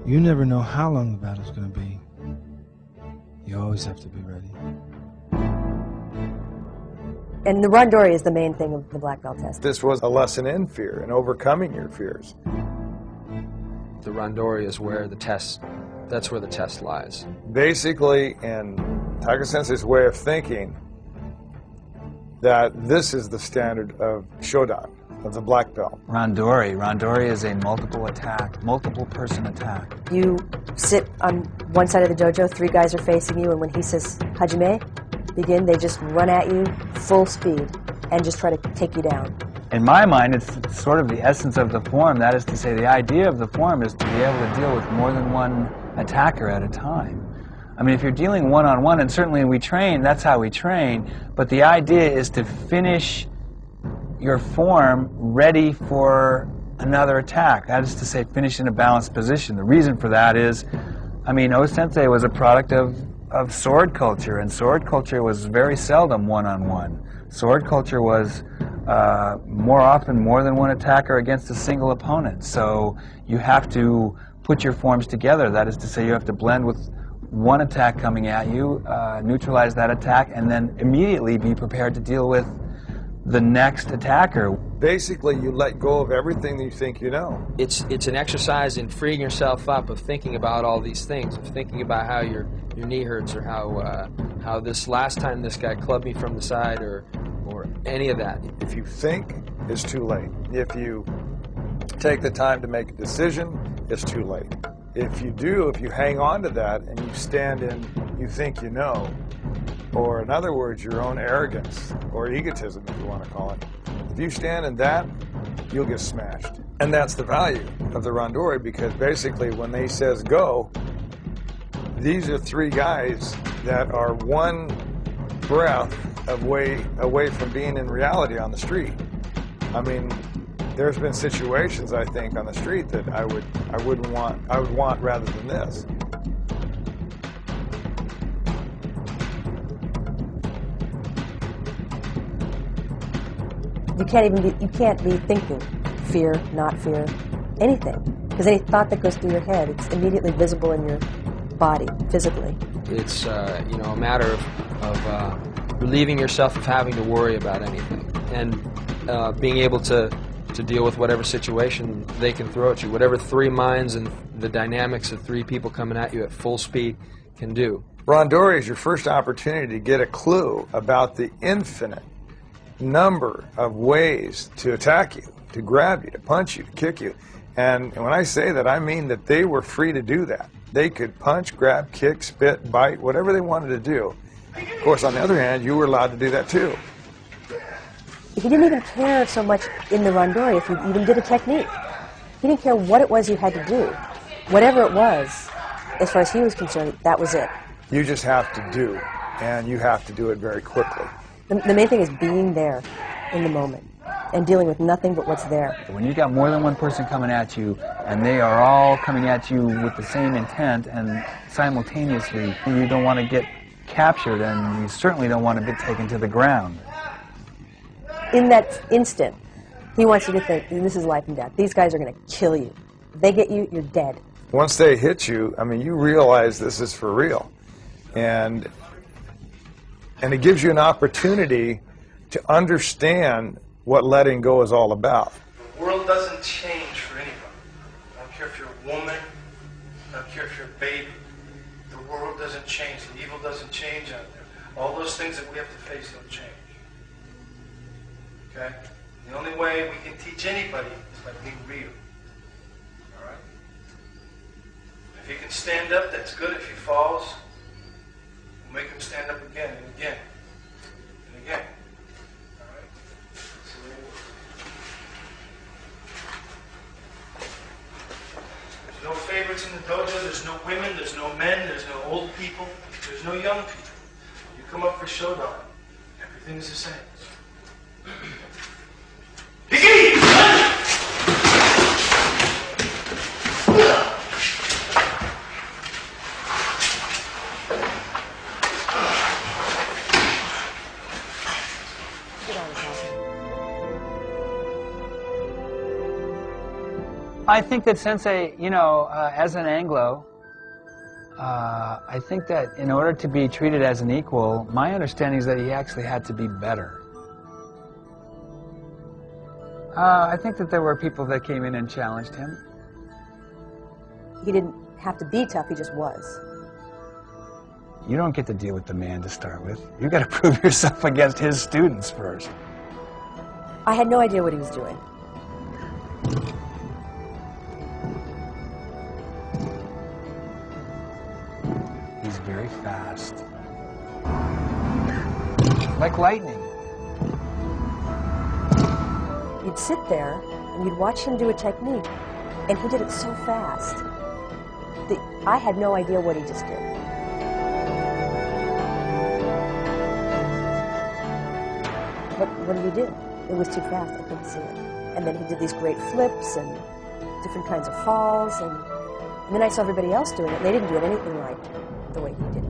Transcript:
You never know how long the battle's gonna be. You always have to be ready. And the randori is the main thing of the black belt test. This was a lesson in fear and overcoming your fears. The randori is where the test, that's where the test lies. Basically, in Tiger Sensei's way of thinking, that this is the standard of Shodan, of the black belt. Randori is a multiple attack, multiple person attack. You sit on one side of the dojo, 3 guys are facing you, and when he says Hajime, begin, they just run at you full speed and just try to take you down. In my mind, it's sort of the essence of the form. That is to say, the idea of the form is to be able to deal with more than one attacker at a time. I mean, if you're dealing one-on-one, and certainly we train, that's how we train, but the idea is to finish your form ready for another attack. That is to say, finish in a balanced position. The reason for that is, I mean, O-Sensei was a product of sword culture, and sword culture was very seldom one-on-one. Sword culture was more often more than one attacker against a single opponent. So you have to put your forms together. That is to say, you have to blend with one attack coming at you, neutralize that attack, and then immediately be prepared to deal with the next attacker. Basically, you let go of everything that you think you know. It's an exercise in freeing yourself up, of thinking about all these things, of thinking about how your knee hurts, or how this last time this guy clubbed me from the side, or any of that. If you think, it's too late. If you take the time to make a decision, it's too late. If you hang on to that and you stand in, you think you know, or in other words, your own arrogance or egotism, if you want to call it, if you stand in that, you'll get smashed. And that's the value of the randori, because basically when they says go, these are 3 guys that are one breath away from being in reality on the street. I mean, there's been situations, I think, on the street that I would want rather than this. You can't be thinking fear, not fear, anything. Because any thought that goes through your head, it's immediately visible in your body, physically. It's a matter of relieving yourself of having to worry about anything, and being able to deal with whatever situation they can throw at you, whatever 3 minds and the dynamics of 3 people coming at you at full speed can do. Randori is your first opportunity to get a clue about the infinite number of ways to attack you, to grab you, to punch you, to kick you. And when I say that, I mean that they were free to do that. They could punch, grab, kick, spit, bite, whatever they wanted to do. Of course, on the other hand, you were allowed to do that too. He didn't even care so much in the randori if you even did a technique. He didn't care what it was you had to do. Whatever it was, as far as he was concerned, that was it. You just have to do, and you have to do it very quickly. The main thing is being there in the moment and dealing with nothing but what's there. When you've got more than one person coming at you, and they are all coming at you with the same intent, and simultaneously, you don't want to get captured, and you certainly don't want to be taken to the ground. In that instant, he wants you to think, this is life and death. These guys are going to kill you. If they get you, you're dead. Once they hit you, I mean, you realize this is for real. And it gives you an opportunity to understand what letting go is all about. The world doesn't change for anybody. I don't care if you're a woman, I don't care if you're a baby. The world doesn't change. The evil doesn't change out there. All those things that we have to face don't change. Okay? The only way we can teach anybody is by being real. All right? If he can stand up, that's good. If he falls, we'll make him stand up again and again and again. All right? There's no favorites in the dojo. There's no women. There's no men. There's no old people. There's no young people. You come up for Shodan, everything is the same. I think that Sensei, you know, as an Anglo, I think that in order to be treated as an equal, my understanding is that he actually had to be better. I think that there were people that came in and challenged him. He didn't have to be tough, he just was. You don't get to deal with the man to start with. You've got to prove yourself against his students first. I had no idea what he was doing. He's very fast. Like lightning. You'd sit there and you'd watch him do a technique, and he did it so fast that I had no idea what he just did. But what did he do? It was too fast, I couldn't see it. And then he did these great flips and different kinds of falls, and then I saw everybody else doing it, and they didn't do it anything like the way he did it.